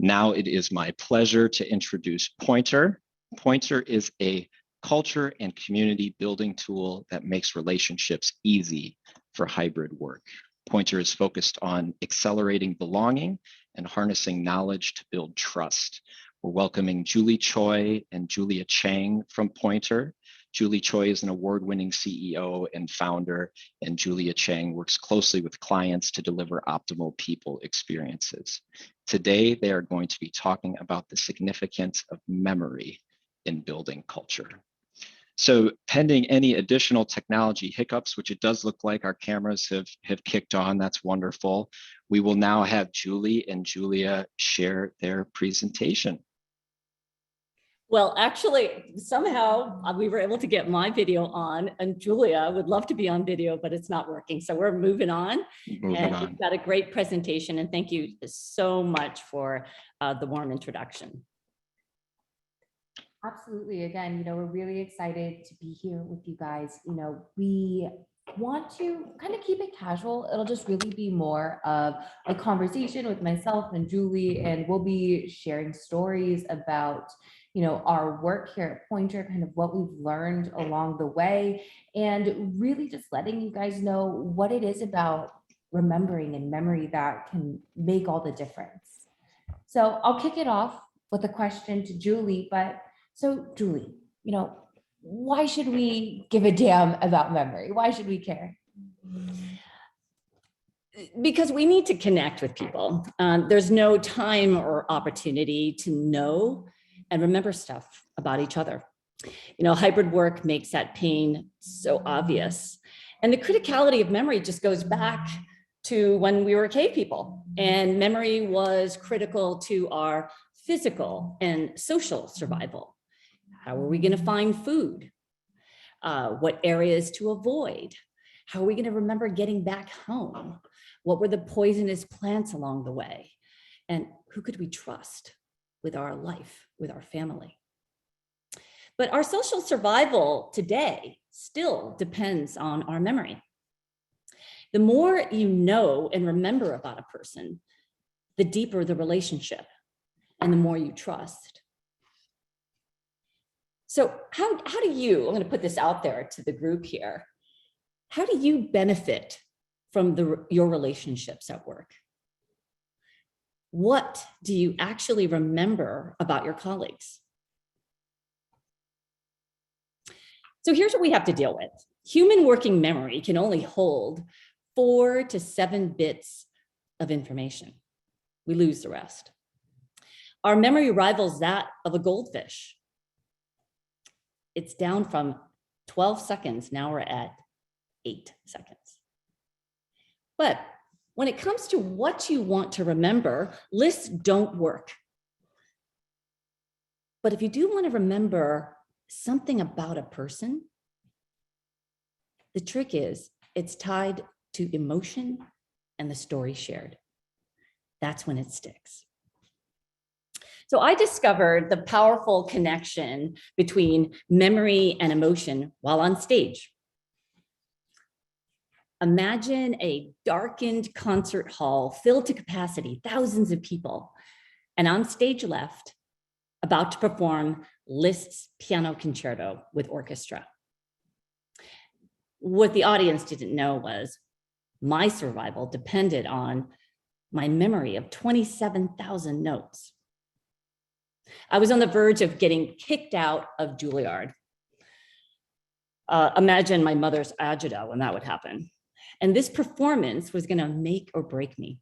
Now it is my pleasure to introduce Pointr. Pointr is a culture and community building tool that makes relationships easy for hybrid work. Pointr is focused on accelerating belonging and harnessing knowledge to build trust. We're welcoming Julie Choi and Julia Chang from Pointr. Julie Choi is an award-winning CEO and founder, and Julia Chang works closely with clients to deliver optimal people experiences. Today, they are going to be talking about the significance of memory in building culture. So pending any additional technology hiccups, which it does look like our cameras have kicked on, that's wonderful. We will now have Julie and Julia share their presentation. Well, actually, somehow we were able to get my video on, and Julia would love to be on video, but it's not working. So we're moving on. You've got a great presentation, and thank you so much for the warm introduction. Absolutely. Again, we're really excited to be here with you guys. We want to kind of keep it casual. It'll just really be more of a conversation with myself and Julie, and we'll be sharing stories about our work here at Pointr, kind of what we've learned along the way, and really just letting you guys know what it is about remembering and memory that can make all the difference. So I'll kick it off with a question to Julie. So Julie, why should we give a damn about memory? Why should we care? Because we need to connect with people. There's no time or opportunity to know and remember stuff about each other. Hybrid work makes that pain so obvious. And the criticality of memory just goes back to when we were cave people, and memory was critical to our physical and social survival. How are we going to find food? What areas to avoid? How are we going to remember getting back home? What were the poisonous plants along the way? And who could we trust with our life, with our family? But our social survival today still depends on our memory. The more you know and remember about a person, the deeper the relationship and the more you trust. So how do you, I'm going to put this out there to the group here, how do you benefit from your relationships at work? What do you actually remember about your colleagues? So here's what we have to deal with. Human working memory can only hold 4 to 7 bits of information. We lose the rest. Our memory rivals that of a goldfish. It's down from 12 seconds. Now we're at 8 seconds. But when it comes to what you want to remember, lists don't work. But if you do want to remember something about a person, the trick is it's tied to emotion and the story shared. That's when it sticks. So I discovered the powerful connection between memory and emotion while on stage. Imagine a darkened concert hall filled to capacity, thousands of people, and on stage left, about to perform Liszt's Piano Concerto with orchestra. What the audience didn't know was my survival depended on my memory of 27,000 notes. I was on the verge of getting kicked out of Juilliard. Imagine my mother's agita when that would happen. And this performance was going to make or break me.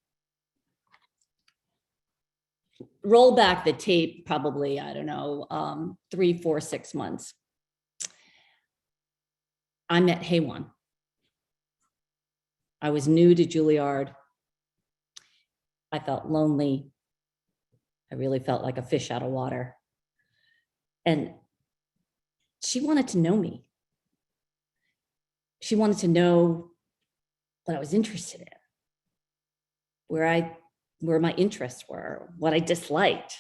Roll back the tape, probably, I don't know, 3, 4, 6 months. I met Haywan. I was new to Juilliard. I felt lonely. I really felt like a fish out of water. And she wanted to know me. She wanted to know what I was interested in, where my interests were, what I disliked.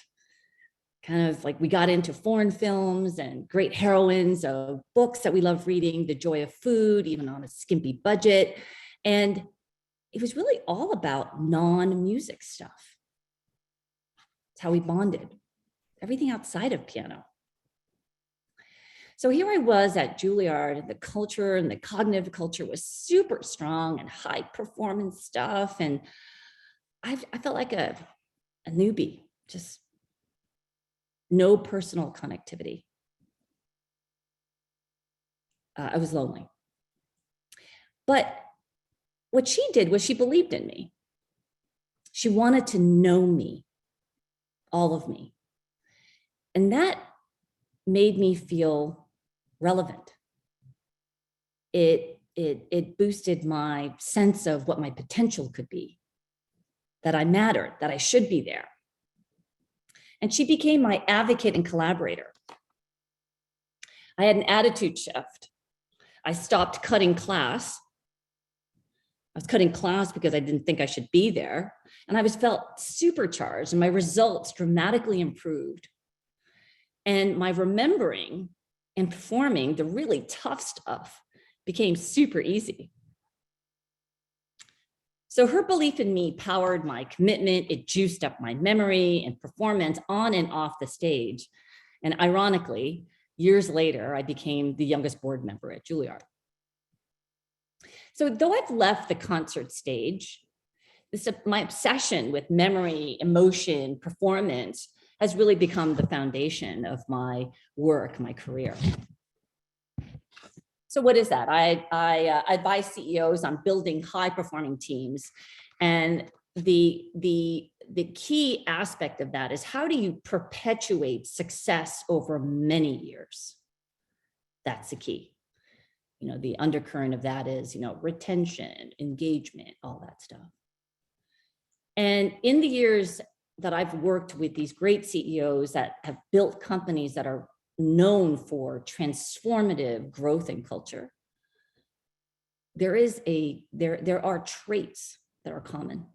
Kind of like we got into foreign films and great heroines of books that we love reading, The Joy of Food, even on a skimpy budget. And it was really all about non-music stuff. It's how we bonded. Everything outside of piano. So here I was at Juilliard, and the culture and the cognitive culture was super strong and high performance stuff. And I felt like a newbie, just no personal connectivity. I was lonely. But what she did was she believed in me. She wanted to know me, all of me. And that made me feel relevant. It boosted my sense of what my potential could be, that I mattered, that I should be there. And she became my advocate and collaborator. I had an attitude shift. I stopped cutting class. I was cutting class because I didn't think I should be there. And I felt supercharged, and my results dramatically improved. And my remembering and performing the really tough stuff became super easy. So her belief in me powered my commitment. It juiced up my memory and performance on and off the stage. And ironically, years later, I became the youngest board member at Juilliard. So though I've left the concert stage, my obsession with memory, emotion, performance has really become the foundation of my work, my career. So what is that? I advise CEOs on building high-performing teams. And the key aspect of that is, how do you perpetuate success over many years? That's the key. The undercurrent of that is, retention, engagement, all that stuff. And in the years that I've worked with these great CEOs that have built companies that are known for transformative growth and culture, there are traits that are common.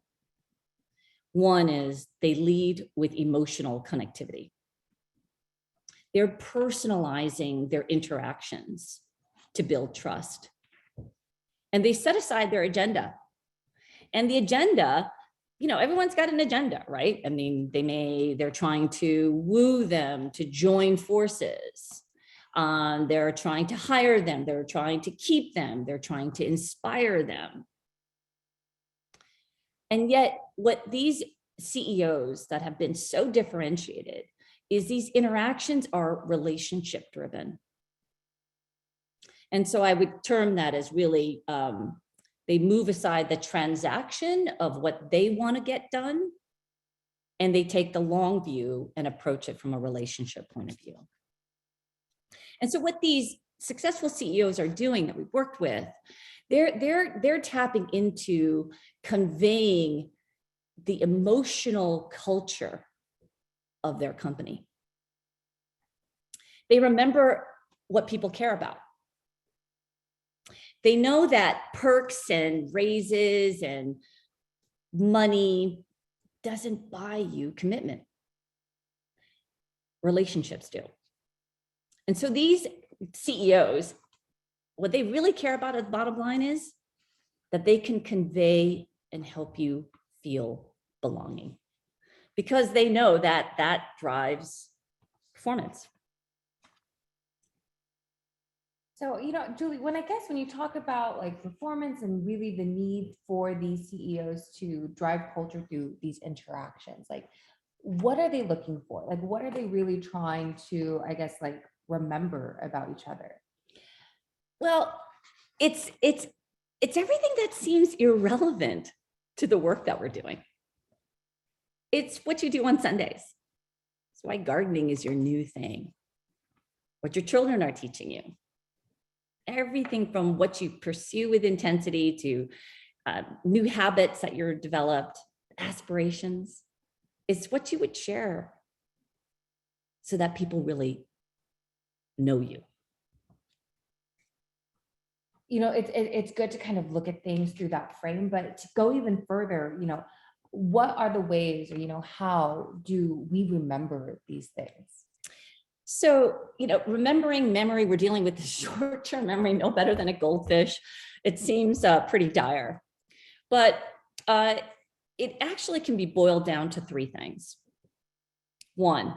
One is they lead with emotional connectivity. They're personalizing their interactions to build trust. And they set aside their agenda. And the agenda, everyone's got an agenda, right? I mean, they're trying to woo them to join forces. They're trying to hire them. They're trying to keep them. They're trying to inspire them. And yet what these CEOs that have been so differentiated is these interactions are relationship driven. And so I would term that as really, they move aside the transaction of what they want to get done, and they take the long view and approach it from a relationship point of view. And so what these successful CEOs are doing that we've worked with, they're tapping into conveying the emotional culture of their company. They remember what people care about. They know that perks and raises and money doesn't buy you commitment. Relationships do. And so these CEOs, what they really care about at the bottom line is that they can convey and help you feel belonging, because they know that that drives performance. So, Julie, when you talk about like performance and really the need for these CEOs to drive culture through these interactions, like what are they looking for? Like, what are they really trying to, remember about each other? Well, it's everything that seems irrelevant to the work that we're doing. It's what you do on Sundays. That's why gardening is your new thing. What your children are teaching you. Everything from what you pursue with intensity to new habits that you're developed, aspirations. It's what you would share so that people really know you. It's good to kind of look at things through that frame, but to go even further, what are the ways, or, how do we remember these things? So, remembering memory, we're dealing with the short-term memory no better than a goldfish. It seems pretty dire, but it actually can be boiled down to three things. One,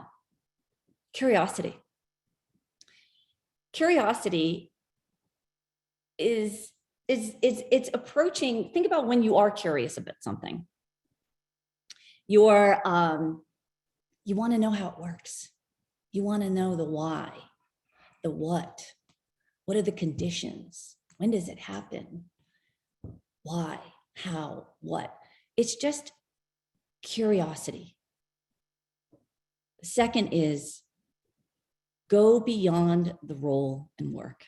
curiosity. Curiosity is it's approaching, think about when you are curious about something. You're you want to know how it works. You want to know the why, the what are the conditions? When does it happen? Why, how, what? It's just curiosity. The second is go beyond the role and work.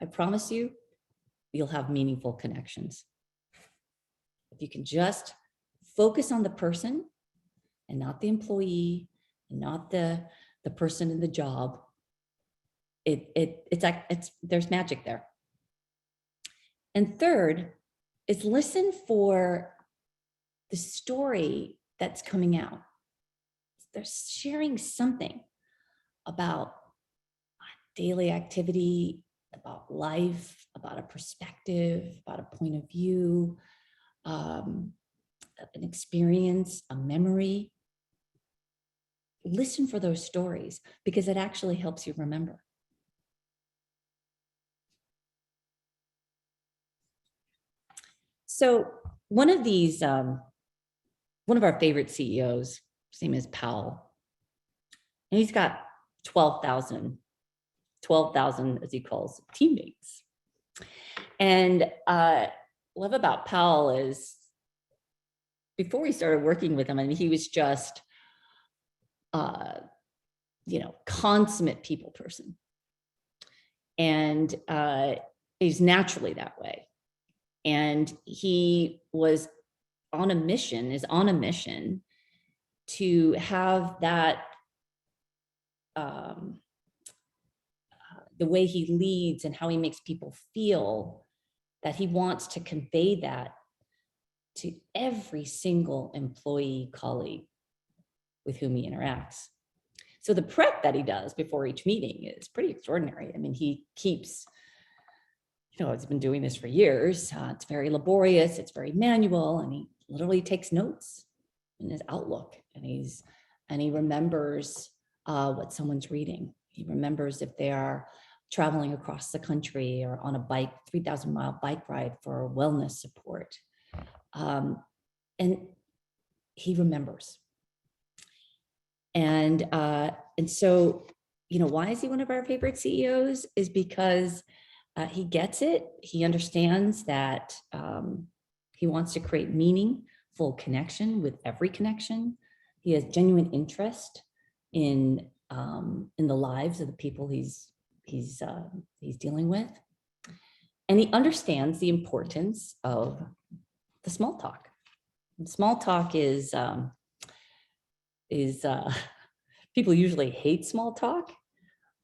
I promise you, you'll have meaningful connections. If you can just focus on the person and not the employee, and not the person in the job, there's magic there. And third is listen for the story that's coming out. They're sharing something about daily activity, about life, about a perspective, about a point of view, an experience, a memory. Listen for those stories because it actually helps you remember. So one of our favorite CEOs, his name is Powell, and he's got 12,000 as he calls teammates. And love about Powell is before we started working with him, I mean, he was just consummate people person. And he's naturally that way. And he is on a mission to have that, the way he leads and how he makes people feel, that he wants to convey that to every single employee colleague with whom he interacts. So the prep that he does before each meeting is pretty extraordinary. I mean, he keeps, he's been doing this for years. It's very laborious, it's very manual, and he literally takes notes in his Outlook, and he remembers what someone's reading. He remembers if they are traveling across the country or on a 3,000-mile bike ride for wellness support. And he remembers. And so, why is he one of our favorite CEOs? Is because he gets it. He understands that he wants to create meaningful connection with every connection. He has genuine interest in the lives of the people he's dealing with, and he understands the importance of the small talk. And small talk is people usually hate small talk,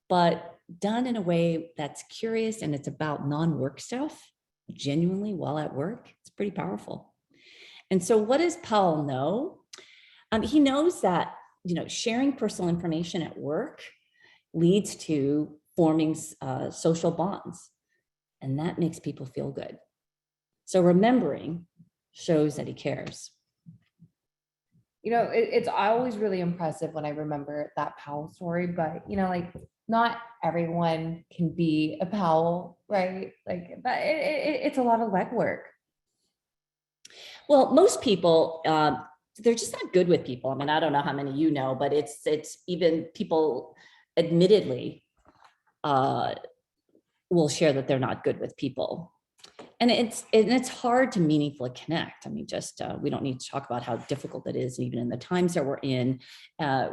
but done in a way that's curious and it's about non-work stuff, genuinely while at work, it's pretty powerful. And so what does Powell know? He knows that, sharing personal information at work leads to forming social bonds, and that makes people feel good. So remembering shows that he cares. It's always really impressive when I remember that Powell story, but not everyone can be a Powell, right? But it's a lot of legwork. Well, most people, they're just not good with people. I mean, I don't know how many but it's even people admittedly will share that they're not good with people. And it's hard to meaningfully connect. I mean, we don't need to talk about how difficult it is, even in the times that we're in,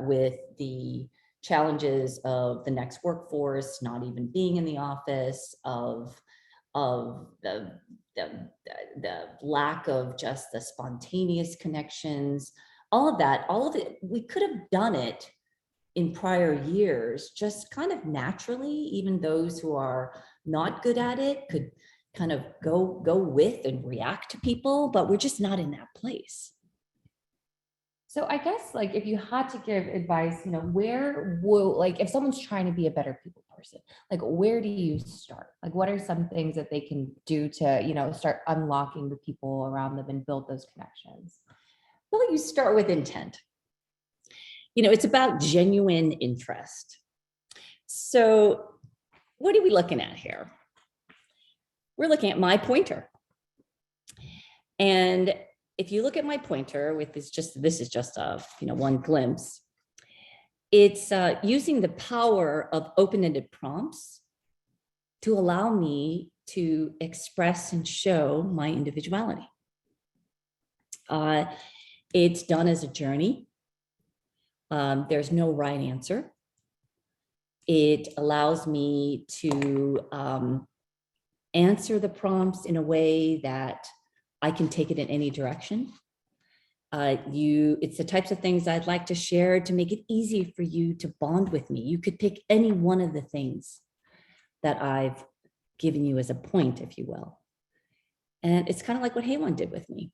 with the challenges of the next workforce, not even being in the office, of the lack of just the spontaneous connections, all of it. We could have done it in prior years, just kind of naturally. Even those who are not good at it could kind of go with and react to people, but we're just not in that place. So I guess if you had to give advice, if someone's trying to be a better people person, where do you start? What are some things that they can do to, start unlocking the people around them and build those connections? Well, you start with intent. It's about genuine interest. So what are we looking at here? We're looking at my pointer. And if you look at my pointer with this is just a, one glimpse, it's using the power of open-ended prompts to allow me to express and show my individuality. It's done as a journey. There's no right answer. It allows me to answer the prompts in a way that I can take it in any direction. It's the types of things I'd like to share to make it easy for you to bond with me. You could pick any one of the things that I've given you as a point, if you will. And it's kind of like what Haywan did with me.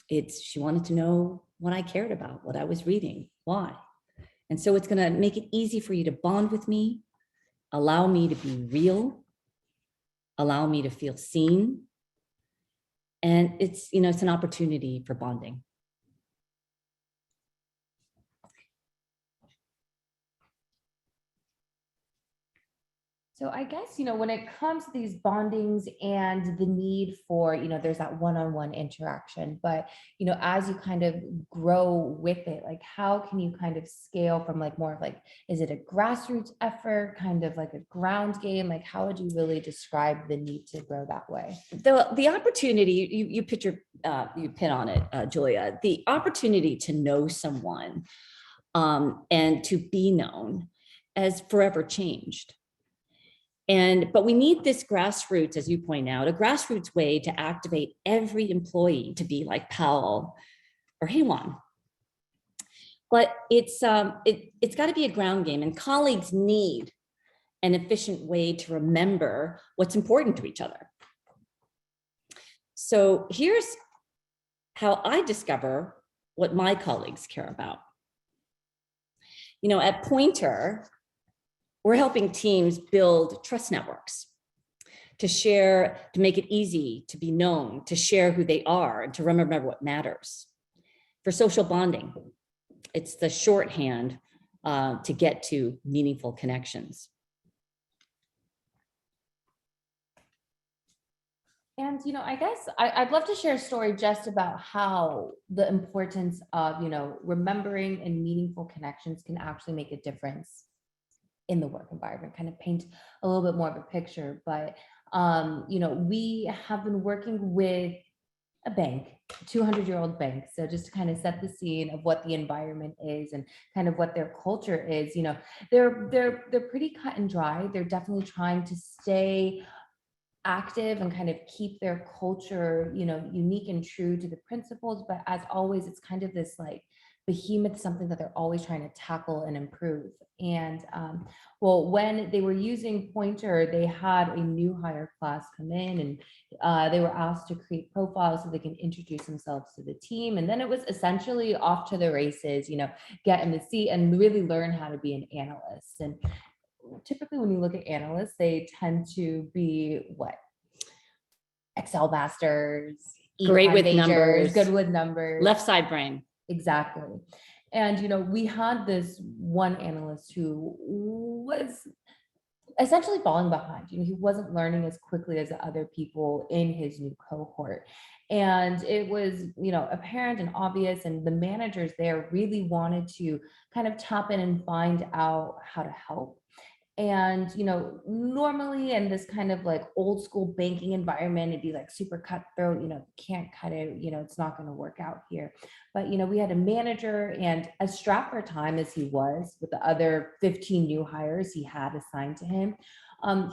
She wanted to know what I cared about, what I was reading, why. And so it's going to make it easy for you to bond with me, allow me to be real, allow me to feel seen. And it's an opportunity for bonding. So I guess, when it comes to these bondings and the need for, there's that one-on-one interaction, but, as you kind of grow with it, like how can you kind of scale from like more of like, is it a grassroots effort, kind of like a ground game? Like how would you really describe the need to grow that way? The opportunity, you pin on it, Julia, the opportunity to know someone and to be known has forever changed. But we need this grassroots, as you point out, a grassroots way to activate every employee to be like Powell or Haywan. But it's got to be a ground game, and colleagues need an efficient way to remember what's important to each other. So here's how I discover what my colleagues care about. At Pointr, we're helping teams build trust networks to share, to make it easy to be known, to share who they are, and to remember what matters. For social bonding, it's the shorthand to get to meaningful connections. And, I guess I'd love to share a story just about how the importance of, remembering and meaningful connections can actually make a difference in the work environment, kind of paint a little bit more of a picture. But, we have been working with a bank, 200-year-old bank. So just to kind of set the scene of what the environment is and kind of what their culture is, they're pretty cut and dry. They're definitely trying to stay active and kind of keep their culture, unique and true to the principles. But as always, it's kind of this like behemoth, something that they're always trying to tackle and improve. And when they were using Pointr, they had a new hire class come in, and they were asked to create profiles so they can introduce themselves to the team. And then it was essentially off to the races, get in the seat and really learn how to be an analyst. And typically when you look at analysts, they tend to be what? Excel masters, Great with numbers, good with numbers, left side brain. Exactly. And, we had this one analyst who was essentially falling behind. He wasn't learning as quickly as the other people in his new cohort. And it was, apparent and obvious, and the managers there really wanted to kind of tap in and find out how to help. And, normally in this kind of like old school banking environment, it'd be like super cutthroat, can't cut it, it's not going to work out here. But, we had a manager, and as strapped for time as he was with the other 15 new hires he had assigned to him,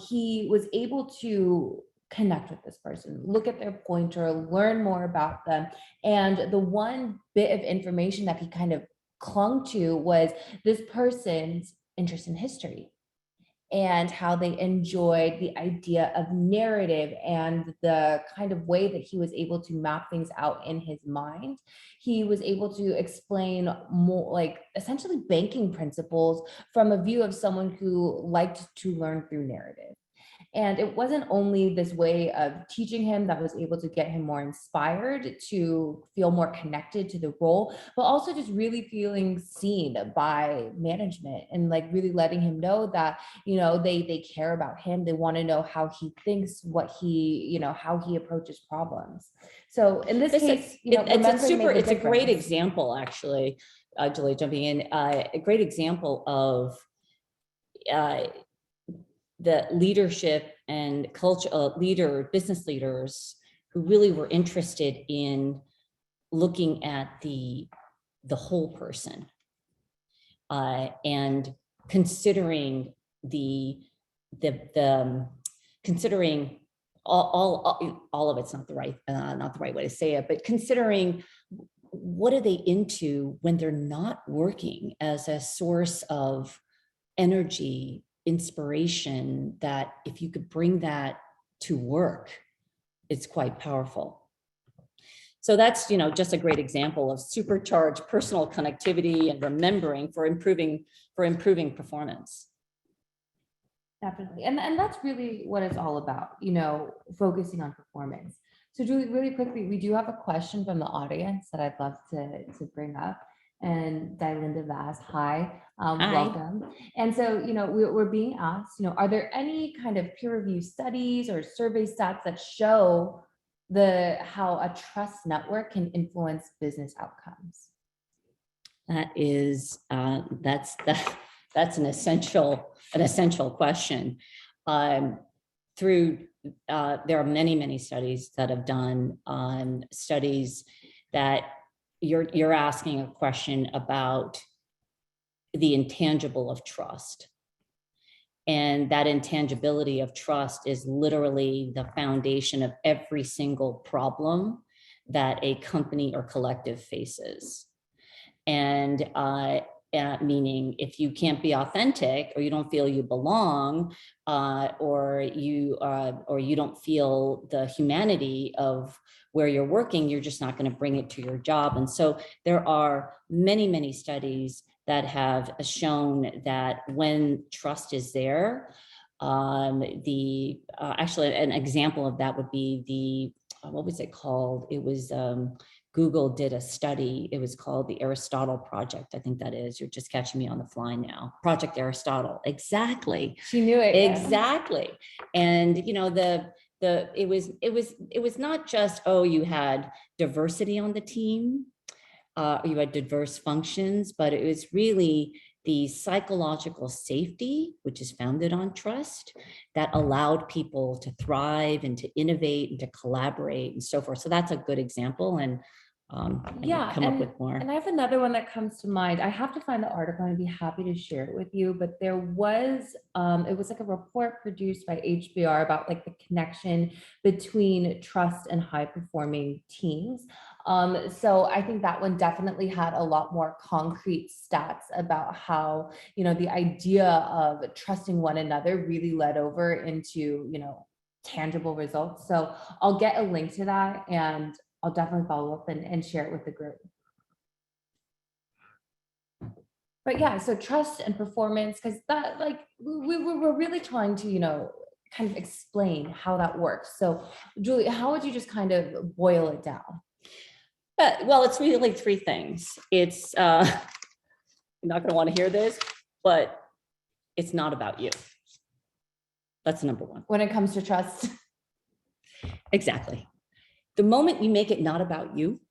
he was able to connect with this person, look at their Pointr, learn more about them. And the one bit of information that he kind of clung to was this person's interest in history, and how they enjoyed the idea of narrative and the kind of way that he was able to map things out in his mind. He was able to explain more like essentially banking principles from a view of someone who liked to learn through narrative. And it wasn't only this way of teaching him that was able to get him more inspired to feel more connected to the role, but also just really feeling seen by management and like really letting him know that, you know, they care about him. They want to know how he thinks, what he, you know, how he approaches problems. So in this case, you know, it's a great example, actually, Julie, jumping in, a great example of the leadership and culture, business leaders who really were interested in looking at the whole person and considering considering all of it's not the right way to say it, but considering what are they into when they're not working as a source of energy, inspiration, that if you could bring that to work, it's quite powerful. So that's, you know, just a great example of supercharged personal connectivity and remembering for improving performance. Definitely. And that's really what it's all about, you know, focusing on performance. So Julie, really quickly, we do have a question from the audience that I'd love to bring up. And Dylinda Vaz, hi, welcome. And so, you know, we're being asked, you know, are there any kind of peer review studies or survey stats that show how a trust network can influence business outcomes? That's an essential question. There are many studies that have done studies that you're asking a question about the intangible of trust. And that intangibility of trust is literally the foundation of every single problem that a company or collective faces. And meaning if you can't be authentic, or you don't feel you belong, or you don't feel the humanity of where you're working, you're just not going to bring it to your job. And so there are many studies that have shown that when trust is there, actually an example of that would be what was it called? It was Google did a study. It was called the Aristotle Project. I think that is. You're just catching me on the fly now. Project Aristotle. Exactly. She knew it. Exactly. And you know, it was not just, oh, you had diversity on the team, you had diverse functions, but it was really the psychological safety, which is founded on trust, that allowed people to thrive and to innovate and to collaborate and so forth. So that's a good example. And come up with more. And I have another one that comes to mind. I have to find the article and I'd be happy to share it with you, but there was, it was like a report produced by HBR about like the connection between trust and high performing teams. So I think that one definitely had a lot more concrete stats about how, you know, the idea of trusting one another really led over into, you know, tangible results. So I'll get a link to that and I'll definitely follow up and share it with the group. But yeah, so trust and performance, because that, like, we're really trying to, you know, kind of explain how that works. So Julie, how would you just kind of boil it down? Well, it's really three things. It's, you're not going to want to hear this, but it's not about you. That's number one. When it comes to trust. Exactly. The moment you make it not about you,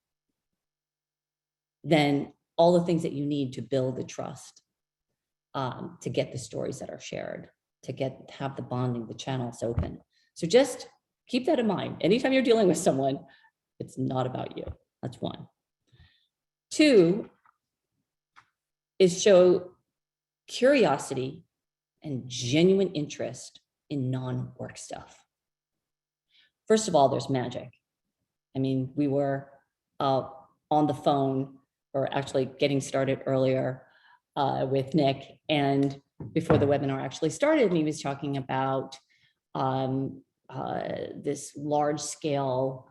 then all the things that you need to build the trust, to get the stories that are shared, to have the bonding, the channels open. So just keep that in mind. Anytime you're dealing with someone, it's not about you. That's one. Two is show curiosity and genuine interest in non-work stuff. First of all, there's magic. I mean, we were on the phone, or actually getting started earlier with Nick, and before the webinar actually started, and he was talking about this large-scale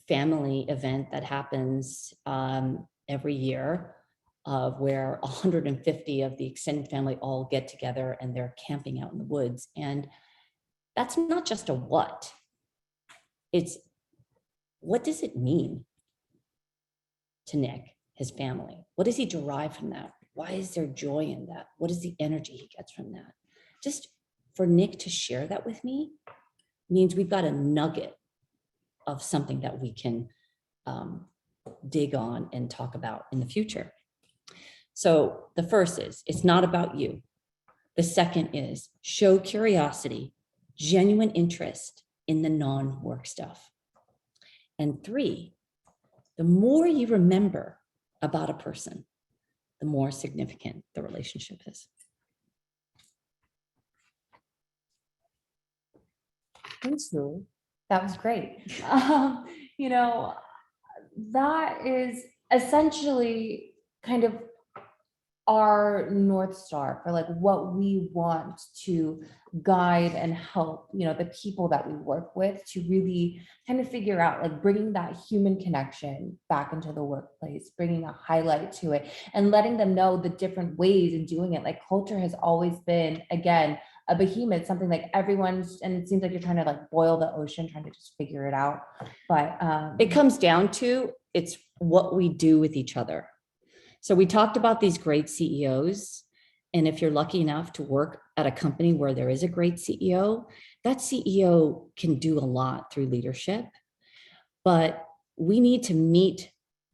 family event that happens every year, where 150 of the extended family all get together and they're camping out in the woods. And that's not just a what. It's what does it mean to Nick, his family? What does he derive from that? Why is there joy in that? What is the energy he gets from that? Just for Nick to share that with me means we've got a nugget of something that we can dig on and talk about in the future. So the first is, it's not about you. The second is show curiosity, genuine interest in the non-work stuff. And 3, the more you remember about a person, the more significant the relationship is. Thanks, Julie. That was great. You know, that is essentially kind of our North Star for like what we want to guide and help, you know, the people that we work with to really kind of figure out, like bringing that human connection back into the workplace, bringing a highlight to it and letting them know the different ways in doing it. Like culture has always been, again, a behemoth, something like everyone's, and it seems like you're trying to like boil the ocean, trying to just figure it out. But it comes down to, it's what we do with each other. So we talked about these great CEOs. And if you're lucky enough to work at a company where there is a great CEO, that CEO can do a lot through leadership. But we need to meet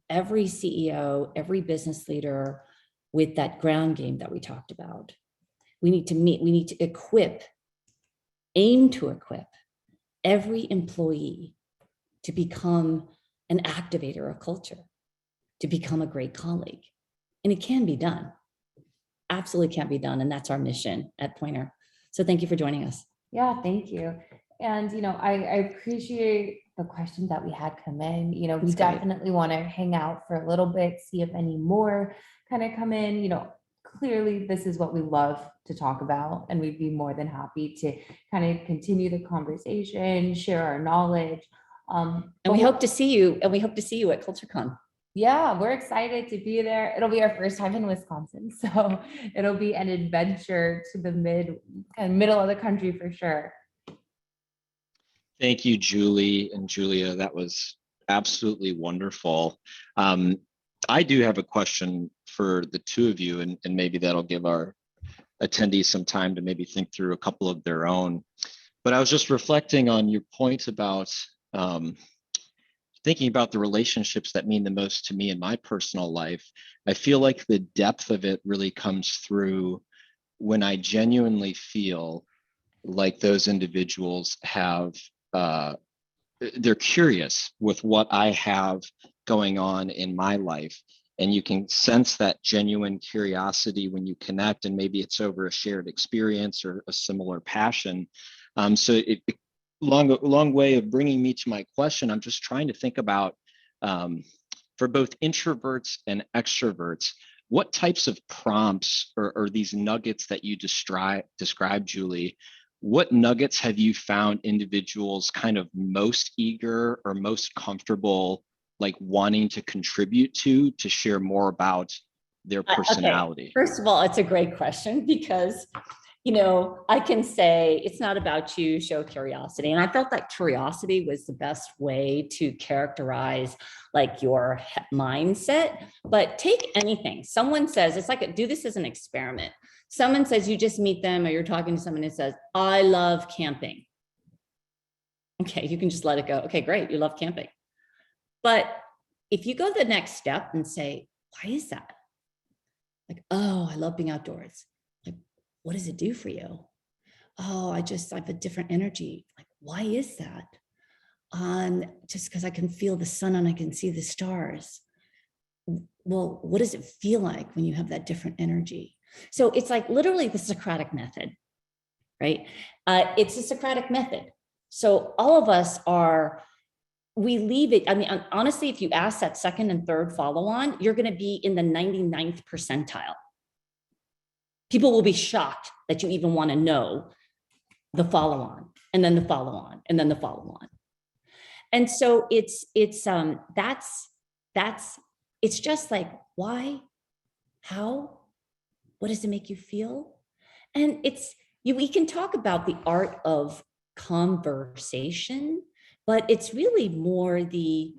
every CEO, every business leader with that ground game that we talked about. We need to equip, aim to equip every employee to become an activator of culture, to become a great colleague. And it can be done. Absolutely can be done. And that's our mission at Pointr. So thank you for joining us. yeah, thank you. And, you know, I appreciate the questions that we had come in. You know, we That's great. definitely want to hang out for a little bit, see if any more kind of come in. You know, clearly this is what we love to talk about, and we'd be more than happy to kind of continue the conversation, share our knowledge. And we hope to see you, at CultureCon. Yeah, we're excited to be there. It'll be our first time in Wisconsin, so it'll be an adventure to the middle of the country for sure. Thank you, Julie and Julia. That was absolutely wonderful. I do have a question for the two of you, and maybe that'll give our attendees some time to maybe think through a couple of their own. But I was just reflecting on your point about thinking about the relationships that mean the most to me in my personal life. I feel like the depth of it really comes through when I genuinely feel like those individuals have, they're curious with what I have going on in my life. And you can sense that genuine curiosity when you connect, and maybe it's over a shared experience or a similar passion. So long way of bringing me to my question. I'm just trying to think about, for both introverts and extroverts, what types of prompts or these nuggets that you describe, Julie, what nuggets have you found individuals kind of most eager or most comfortable, like wanting to contribute to share more about their personality? Okay. First of all, it's a great question because, you know, I can say it's not about you, show curiosity. And I felt that curiosity was the best way to characterize like your mindset. But take anything. Someone says, it's like, do this as an experiment. Someone says, you just meet them or you're talking to someone that says, I love camping. Okay, you can just let it go. Okay, great. You love camping. But if you go the next step and say, why is that? Like, oh, I love being outdoors. Like, what does it do for you? Oh, I have a different energy. Like, why is that? Just because I can feel the sun and I can see the stars. Well, what does it feel like when you have that different energy? So it's like literally the Socratic method, right? It's a Socratic method. So all of us we leave it. I mean, honestly, if you ask that second and third follow-on, you're going to be in the 99th percentile. People will be shocked that you even want to know the follow-on, and then the follow-on, and then the follow-on. And so it's just like, why, how, what does it make you feel? And we can talk about the art of conversation, but it's really more the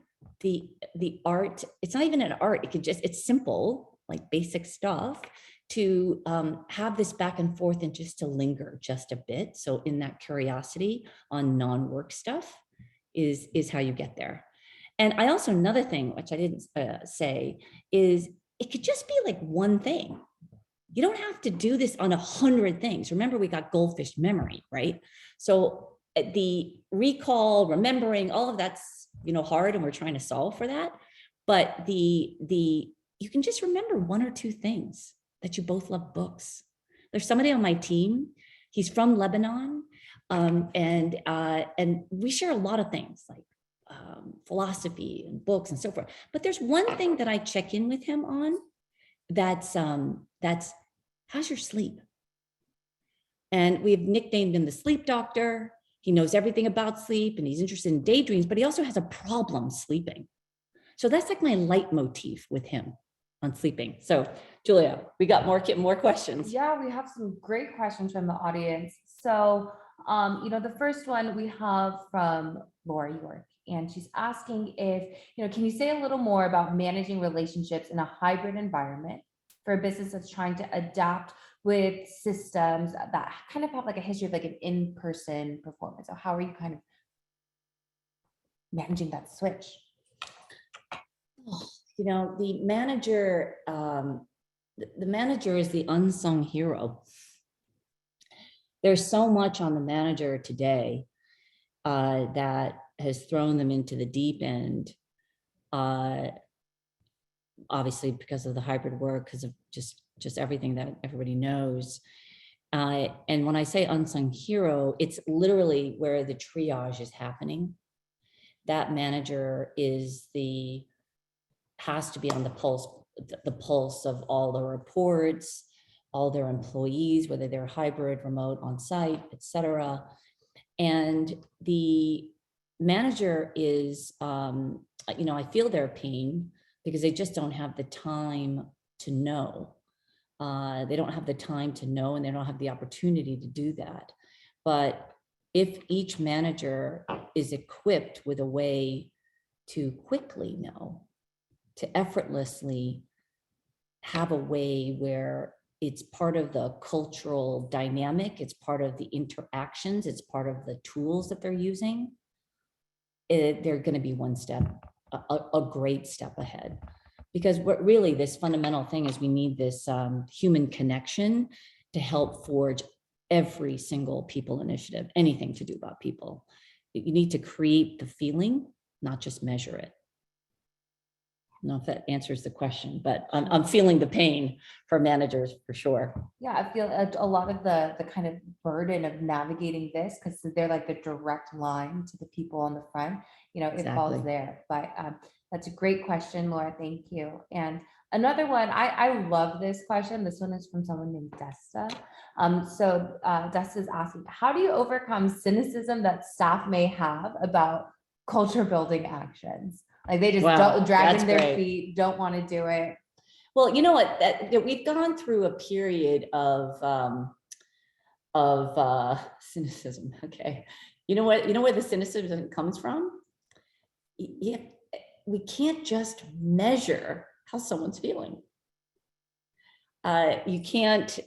art. It's not even an art. It's simple, like basic stuff, to have this back and forth and just to linger just a bit. So in that curiosity on non-work stuff is how you get there. And I also, another thing, which I didn't say, is it could just be like one thing. You don't have to do this on 100 things. Remember, we got goldfish memory, right? So the recall, remembering, all of that's, hard, and we're trying to solve for that. But you can just remember one or two things, that you both love books. There's somebody on my team, he's from Lebanon, and we share a lot of things like philosophy and books and so forth. But there's one thing that I check in with him on, that's how's your sleep? And we've nicknamed him the sleep doctor. He knows everything about sleep, and he's interested in daydreams, but he also has a problem sleeping. So that's like my leitmotif with him on sleeping. So Julia, we got more questions. Yeah, we have some great questions from the audience. So, the first one we have from Laura York, and she's asking if, can you say a little more about managing relationships in a hybrid environment for a business that's trying to adapt with systems that kind of have like a history of like an in-person performance? So how are you kind of managing that switch? The manager, the manager is the unsung hero. There's so much on the manager today that has thrown them into the deep end. Obviously, because of the hybrid work, because of just everything that everybody knows. And when I say unsung hero, it's literally where the triage is happening. That manager has to be on the pulse of all the reports, all their employees, whether they're hybrid, remote, on site, et cetera. And the manager is, I feel their pain because they just don't have the time to know. They don't have the time to know, and they don't have the opportunity to do that. But if each manager is equipped with a way to quickly know, to effortlessly have a way where it's part of the cultural dynamic, it's part of the interactions, it's part of the tools that they're using, they're going to be one step, a great step ahead. Because what really this fundamental thing is, we need this human connection to help forge every single people initiative, anything to do about people. You need to create the feeling, not just measure it. I don't know if that answers the question, but I'm feeling the pain for managers for sure. Yeah, I feel a lot of the kind of burden of navigating this, because they're like the direct line to the people on the front, it falls there. But that's a great question, Laura. Thank you. And another one, I love this question. This one is from someone named Desta. So Desta is asking, how do you overcome cynicism that staff may have about culture building actions? Like they just don't dragging their feet, don't want to do it. Well, you know what? We've gone through a period of cynicism. Okay, you know what? You know where the cynicism comes from? Yeah, we can't just measure how someone's feeling. You can't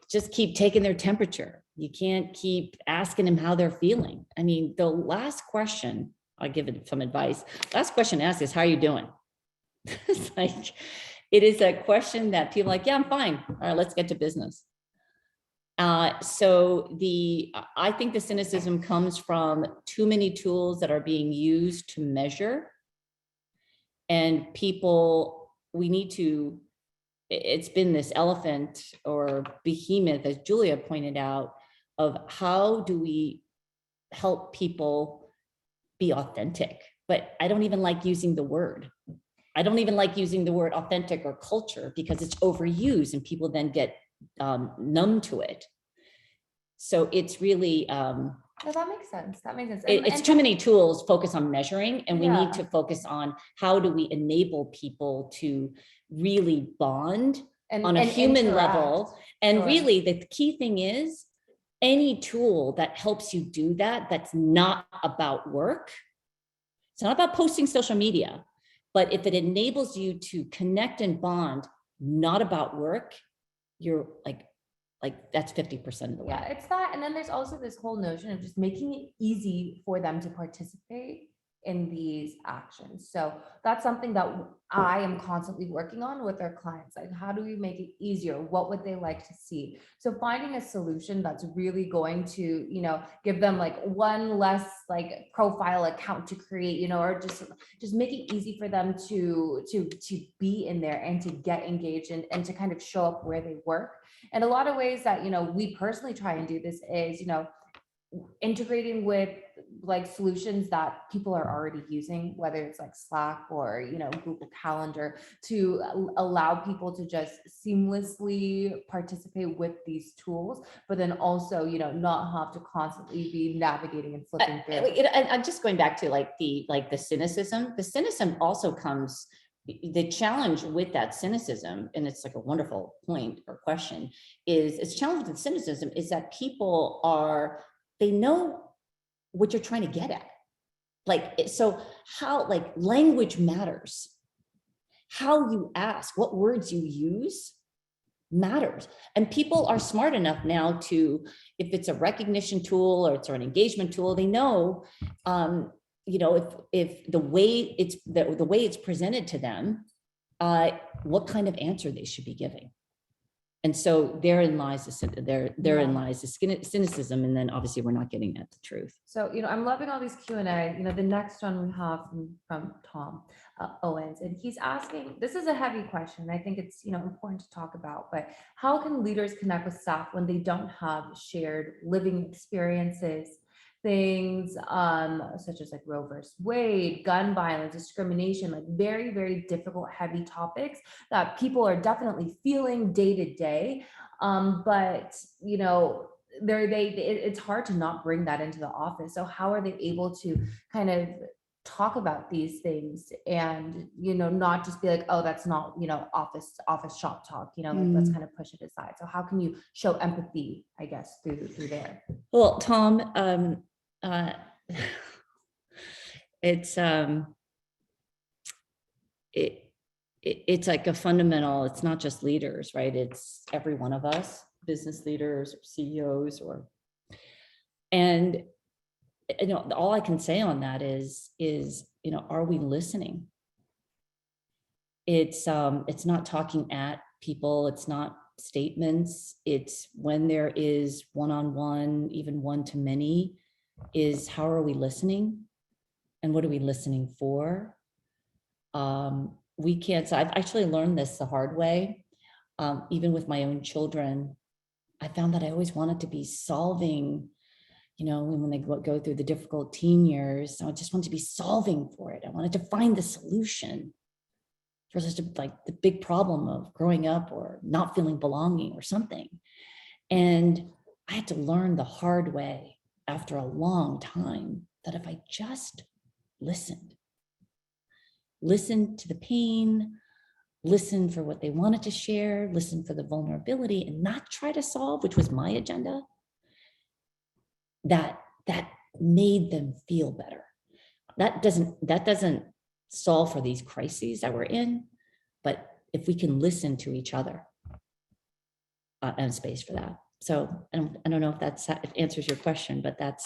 just keep taking their temperature. You can't keep asking them how they're feeling. I mean, the last question, I'll give it some advice. Last question to ask is, how are you doing? It's like, it is a question that people are like, yeah, I'm fine. All right, let's get to business. So I think the cynicism comes from too many tools that are being used to measure. And people, it's been this elephant or behemoth, as Julia pointed out, of how do we help people be authentic? But I don't even like using the word. I don't even like using the word authentic or culture, because it's overused and people then get numb to it. So it's really No, that makes sense. That makes sense. It's too many tools focus on measuring, and we need to focus on how do we enable people to really bond on a human level. And really the key thing is any tool that helps you do that, that's not about work, it's not about posting social media, but if it enables you to connect and bond, not about work, you're like that's 50% of the way. Yeah, it's that. And then there's also this whole notion of just making it easy for them to participate in these actions. So that's something that I am constantly working on with our clients. Like, how do we make it easier? What would they like to see? So finding a solution that's really going to, give them like one less like profile account to create, or just make it easy for them to be in there and to get engaged and to kind of show up where they work. And a lot of ways that, we personally try and do this is, integrating with like solutions that people are already using, whether it's like Slack or, Google Calendar, to allow people to just seamlessly participate with these tools, but then also, not have to constantly be navigating and flipping through. And I'm just going back to the cynicism. The cynicism also comes, the challenge with that cynicism, and it's like a wonderful point or question, is it's challenge with cynicism is that people they know what you're trying to get at. So how, language matters. How you ask, what words you use matters. And people are smart enough now to, if it's a recognition tool or it's an engagement tool, they know, if the way it's presented to them, what kind of answer they should be giving. And so therein lies the cynicism, and then obviously we're not getting at the truth. So, I'm loving all these Q&A. The next one we have from Tom Owens, and he's asking, this is a heavy question. I think it's, important to talk about, but how can leaders connect with staff when they don't have shared living experiences? Things such as like Roe versus Wade, gun violence, discrimination, like very, very difficult, heavy topics that people are definitely feeling day to day. But it's hard to not bring that into the office. So how are they able to kind of talk about these things and not just be like, oh, that's not office shop talk, let's kind of push it aside. So how can you show empathy, I guess, through there? Well, Tom, it's it's like a fundamental, it's not just leaders, right? It's every one of us, business leaders or CEOs, and all I can say on that is are we listening? It's not talking at people, it's not statements, it's when there is one-on-one, even one-to-many, is how are we listening and what are we listening for? We can't, so I've actually learned this the hard way. Even with my own children, I found that I always wanted to be solving, when they go through the difficult teen years, I just wanted to be solving for it. I wanted to find the solution for the big problem of growing up or not feeling belonging or something. And I had to learn the hard way after a long time that if I just listened to the pain, listen for what they wanted to share, listen for the vulnerability, and not try to solve, which was my agenda, that made them feel better. That doesn't solve for these crises that we're in, but if we can listen to each other, and space for that. So I don't know if it answers your question, but that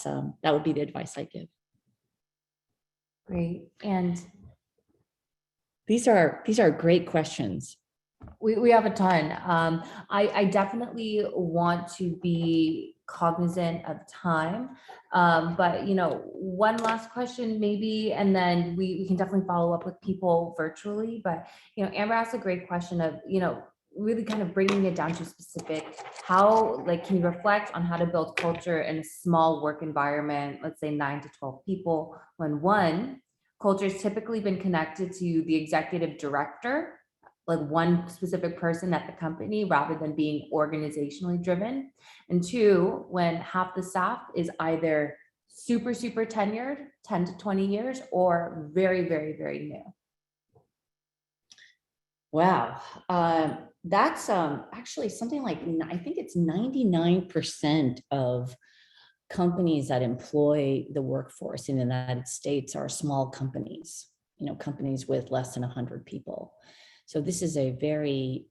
would be the advice I give. Great. And these are great questions. We have a ton. I definitely want to be cognizant of time. But one last question maybe, and then we can definitely follow up with people virtually. But Amber asked a great question of really kind of bringing it down to specific, how can you reflect on how to build culture in a small work environment, let's say 9 to 12 people, when one, culture has typically been connected to the executive director, like one specific person at the company, rather than being organizationally driven. And two, when half the staff is either super tenured, 10 to 20 years, or very, very, very new. Wow. that's actually something like, I think it's 99% of companies that employ the workforce in the United States are small companies, companies with less than 100 people. So this is a very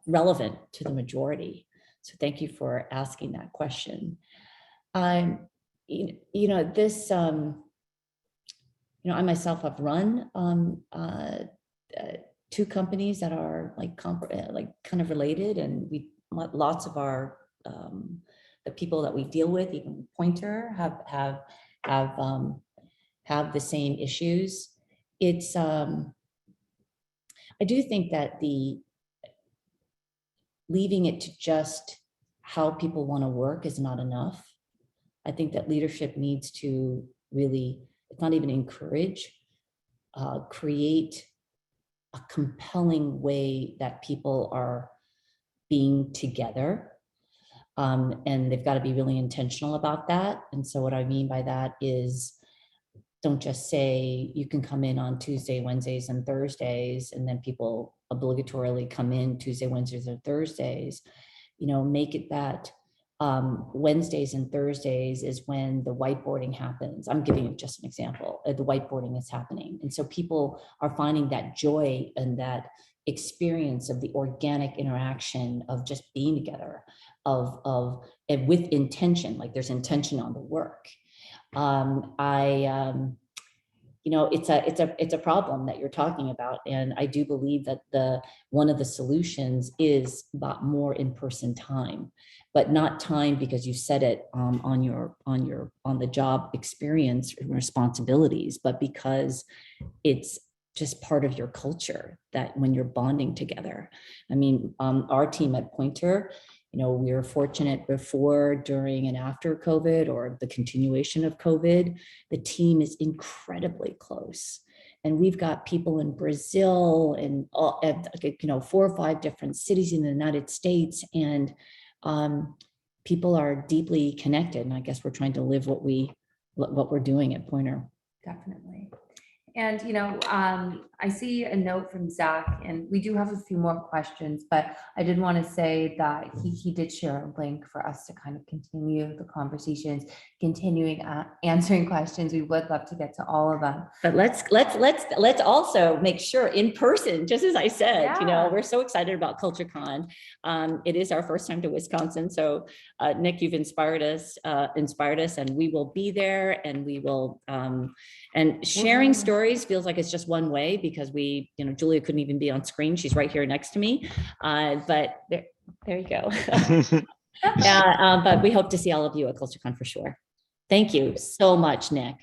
relevant to the majority. So thank you for asking that question. This, I myself have run two companies that are like kind of related, and lots of our the people that we deal with, even Pointr, have the same issues. It's I do think that leaving it to just how people want to work is not enough. I think that leadership needs to really, it's not even encourage, create a compelling way that people are being together. And they've got to be really intentional about that. And so what I mean by that is, don't just say you can come in on Tuesday, Wednesdays, and Thursdays, and then people obligatorily come in Tuesday, Wednesdays, or Thursdays. Make it that Wednesdays and Thursdays is when the whiteboarding happens. I'm giving you just an example. The whiteboarding is happening. And so people are finding that joy and that experience of the organic interaction of just being together, and with intention, like there's intention on the work. It's a problem that you're talking about, and I do believe that one of the solutions is about more in-person time, but not time because you set it on the job experience and responsibilities, but because it's just part of your culture that when you're bonding together. I mean, our team at Pointr, we were fortunate before, during, and after COVID, or the continuation of COVID, the team is incredibly close. And we've got people in Brazil and 4 or 5 different cities in the United States. And people are deeply connected. And I guess we're trying to live what we're doing at Pointr. Definitely. And, I see a note from Zach, and we do have a few more questions, but I did want to say that he did share a link for us to kind of continue the conversations, continuing answering questions. We would love to get to all of them. But let's also make sure in person, just as I said, Yeah. we're so excited about CultureCon. It is our first time to Wisconsin. So Nick, you've inspired us, and we will be there, and we will, and sharing stories feels like it's just one way, because Julia couldn't even be on screen. She's right here next to me. But there you go. But we hope to see all of you at CultureCon for sure. Thank you so much, Nick.